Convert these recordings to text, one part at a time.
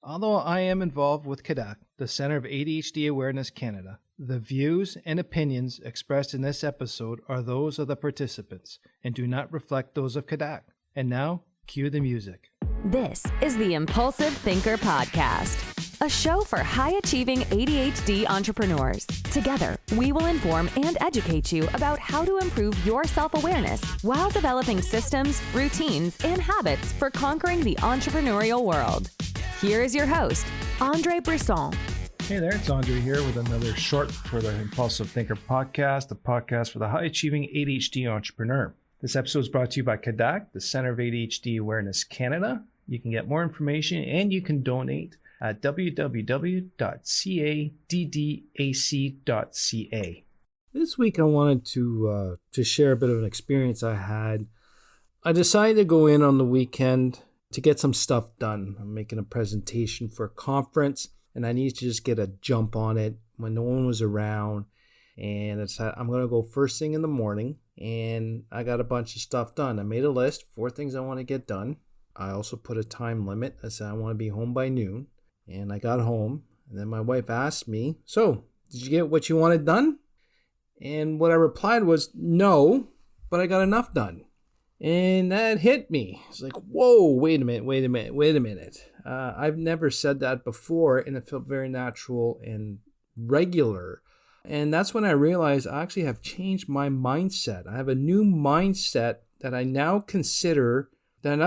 Although I am involved with CADAC, the Center of ADHD Awareness Canada, the views and opinions expressed in this episode are those of the participants and do not reflect those of CADAC. And now, cue the music. This is the Impulsive Thinker Podcast, a show for high-achieving ADHD entrepreneurs. Together, we will inform and educate you about how to improve your self-awareness while developing systems, routines, and habits for conquering the entrepreneurial world. Here is your host, André Brisson. Hey there, it's André here with another short for the Impulsive Thinker Podcast, the podcast for the high-achieving ADHD entrepreneur. This episode is brought to you by CADAC, the Center of ADHD Awareness Canada. You can get more information and you can donate at www.cadddac.ca. This week I wanted to share a bit of an experience I had. I decided to go in on the weekend to get some stuff done. I'm making a presentation for a conference and I needed to just get a jump on it when no one was around. And I'm going to go first thing in the morning, and I got a bunch of stuff done. I made a list, 4 things I want to get done. I also put a time limit. I said I want to be home by noon, and I got home. And then my wife asked me, "So, did you get what you wanted done?" And what I replied was, "No, but I got enough done." And that hit me. It's like, whoa, wait a minute. I've never said that before, and it felt very natural and regular. And that's when I realized I actually have changed my mindset. I have a new mindset that I now consider that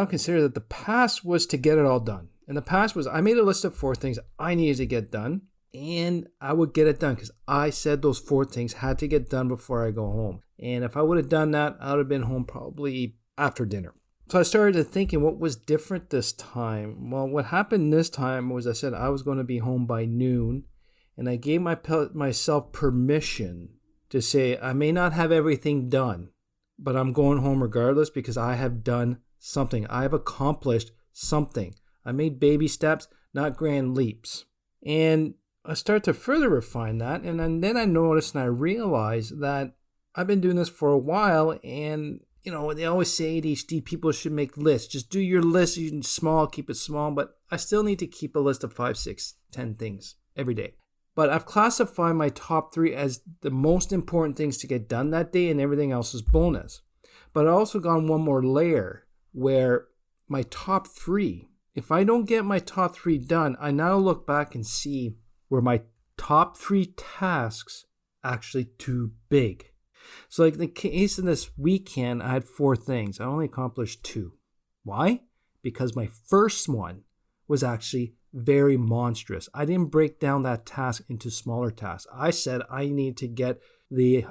the past was to get it all done. And the past was I made a list of 4 things I needed to get done, and I would get it done because I said those 4 things had to get done before I go home. And if I would have done that, I would have been home probably after dinner. So I started thinking, what was different this time? Well, what happened this time was I said I was going to be home by noon. And I gave myself permission to say, I may not have everything done, but I'm going home regardless because I have done something. I have accomplished something. I made baby steps, not grand leaps. And I start to further refine that. And then I noticed and I realized that I've been doing this for a while. And, you know, they always say ADHD people should make lists. Just do your list. You can keep it small. But I still need to keep a list of 5, 6, 10 things every day. But I've classified my top 3 as the most important things to get done that day, and everything else is bonus. But I've also gone one more layer where my top 3, if I don't get my top 3 done, I now look back and see where my top 3 tasks actually too big. So like in the case of this weekend, I had 4 things. I only accomplished 2. Why? Because my first one was actually very monstrous. I didn't break down that task into smaller tasks. I said I need to get the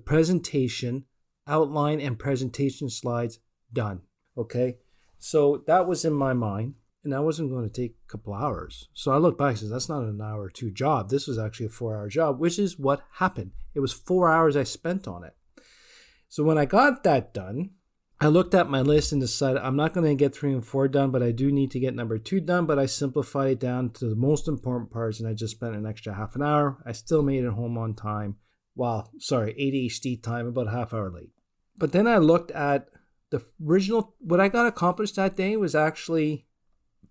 presentation outline and presentation slides done. Okay, so that was in my mind, and that wasn't going to take a couple hours. So I look back and said that's not an hour or 2 job. This was actually a 4-hour job, which is what happened. It was 4 hours I spent on it. So when I got that done, I looked at my list and decided I'm not going to get 3 and 4 done, but I do need to get number 2 done. But I simplified it down to the most important parts, and I just spent an extra half an hour. I still made it home on time. ADHD time, about a half hour late. But then I looked at the original, what I got accomplished that day was actually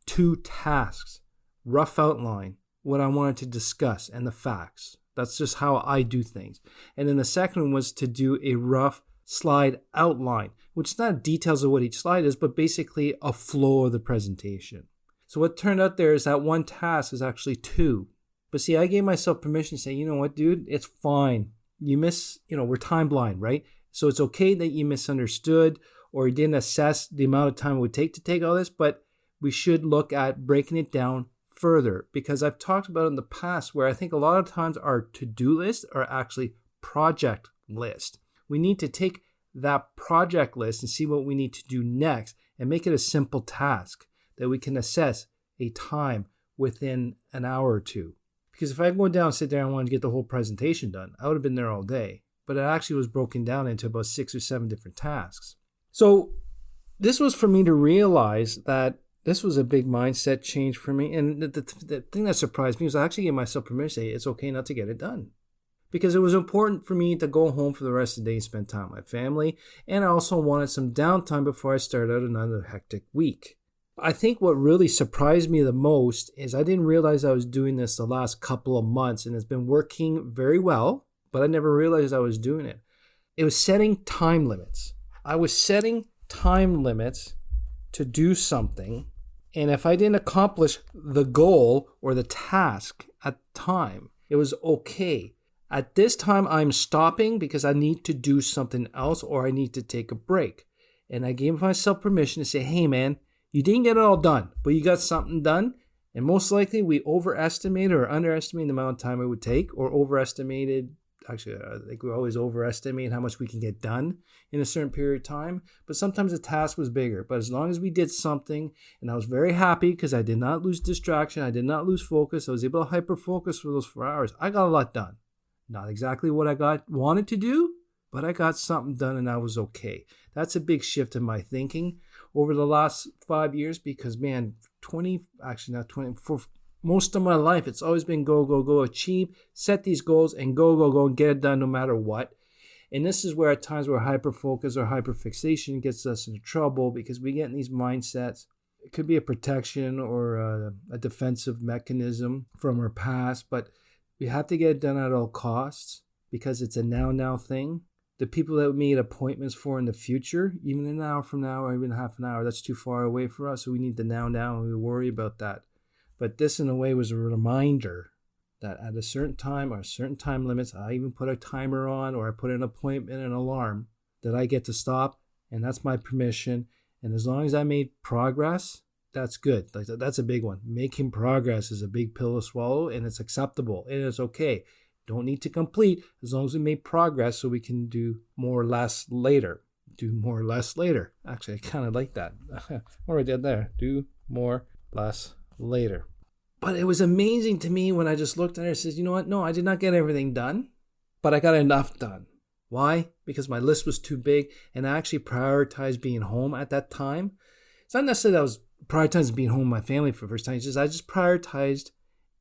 2 tasks, rough outline, what I wanted to discuss, and the facts. That's just how I do things. And then the second one was to do a rough slide outline, which is not details of what each slide is, but basically a flow of the presentation. So what turned out there is that one task is actually 2. But see, I gave myself permission to say, you know what, dude, it's fine. We're time blind, right? So it's okay that you misunderstood or you didn't assess the amount of time it would take to take all this, but we should look at breaking it down further, because I've talked about in the past where I think a lot of times our to-do lists are actually project lists. We need to take that project list and see what we need to do next and make it a simple task that we can assess a time within an hour or 2. Because if I go down and sit there and wanted to get the whole presentation done, I would have been there all day. But it actually was broken down into about 6 or 7 different tasks. So this was for me to realize that this was a big mindset change for me. And the thing that surprised me was I actually gave myself permission to say it's okay not to get it done. Because it was important for me to go home for the rest of the day and spend time with my family. And I also wanted some downtime before I started out another hectic week. I think what really surprised me the most is I didn't realize I was doing this the last couple of months, and it's been working very well, but I never realized I was doing it. It was setting time limits. I was setting time limits to do something, and if I didn't accomplish the goal or the task at the time, it was okay. At this time, I'm stopping because I need to do something else or I need to take a break. And I gave myself permission to say, hey man, you didn't get it all done, but you got something done. And most likely we overestimated or underestimated the amount of time it would take, or overestimated. Actually, I think we always overestimate how much we can get done in a certain period of time. But sometimes the task was bigger. But as long as we did something, and I was very happy because I did not lose distraction. I did not lose focus. I was able to hyper-focus for those 4 hours. I got a lot done. Not exactly what I wanted to do, but I got something done and I was okay. That's a big shift in my thinking over the last 5 years because, man, for most of my life, it's always been go, go, go, achieve, set these goals and go and get it done no matter what. And this is where at times where hyper-focus or hyper-fixation gets us into trouble because we get in these mindsets. It could be a protection or a defensive mechanism from our past, but we have to get it done at all costs because it's a now thing. The people that we made appointments for in the future, even an hour from now or even half an hour, that's too far away for us. So we need the now and we worry about that. But this in a way was a reminder that at a certain time or certain time limits, I even put a timer on or I put an appointment, an alarm that I get to stop, and that's my permission. And as long as I made progress, that's good. Like that's a big one. Making progress is a big pill to swallow, and it's acceptable and it's okay. Don't need to complete as long as we made progress so we can do more or less later. Do more or less later. Actually, I kind of like that. What I did there. Do more, less later. But it was amazing to me when I just looked at it and says, you know what? No, I did not get everything done, but I got enough done. Why? Because my list was too big and I actually prioritized being home at that time. It's not necessarily that I was prioritizing being home with my family for the first time. It's just I just prioritized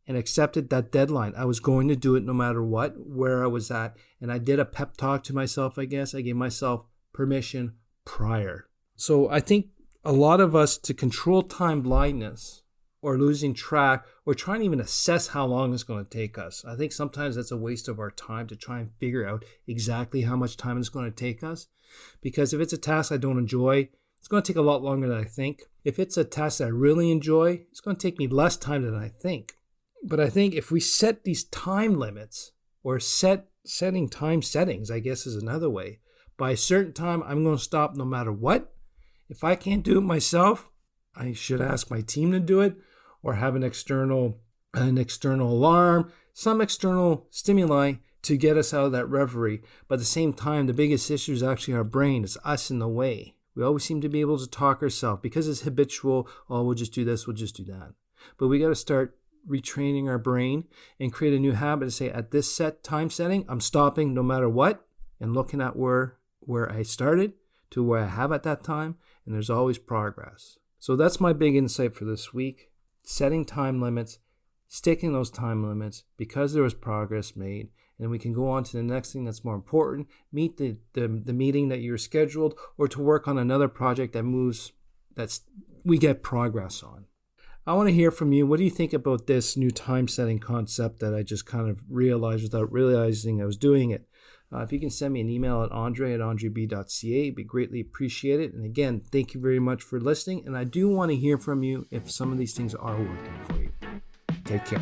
and accepted that deadline. I was going to do it no matter what, where I was at. And I did a pep talk to myself, I guess. I gave myself permission prior. So I think a lot of us, to control time blindness or losing track or trying to even assess how long it's going to take us, I think sometimes that's a waste of our time to try and figure out exactly how much time it's going to take us. Because if it's a task I don't enjoy, it's going to take a lot longer than I think. If it's a task that I really enjoy, it's going to take me less time than I think. But I think if we set these time limits or setting time settings, I guess is another way. By a certain time, I'm going to stop no matter what. If I can't do it myself, I should ask my team to do it or have an external alarm, some external stimuli to get us out of that reverie. But at the same time, the biggest issue is actually our brain. It's us in the way. We always seem to be able to talk ourselves because it's habitual. Oh, we'll just do this, we'll just do that. But we got to start retraining our brain and create a new habit to say at this set time setting, I'm stopping no matter what and looking at where I started to where I have at that time, and there's always progress. So that's my big insight for this week. Setting time limits, sticking those time limits because there was progress made, and we can go on to the next thing that's more important, meet the meeting that you're scheduled, or to work on another project we get progress on. I want to hear from you. What do you think about this new time setting concept that I just kind of realized without realizing I was doing it? If you can send me an email at andre@andreb.ca, it'd be greatly appreciated. And again, thank you very much for listening. And I do want to hear from you if some of these things are working for you. Take care.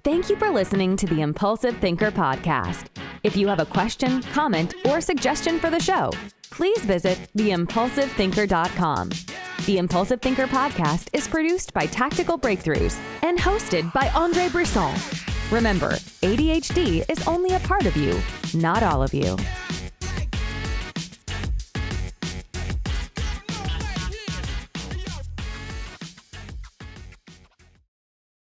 Thank you for listening to the Impulsive Thinker podcast. If you have a question, comment, or suggestion for the show, please visit theimpulsivethinker.com. The Impulsive Thinker podcast is produced by Tactical Breakthroughs and hosted by André Brisson. Remember, ADHD is only a part of you, not all of you.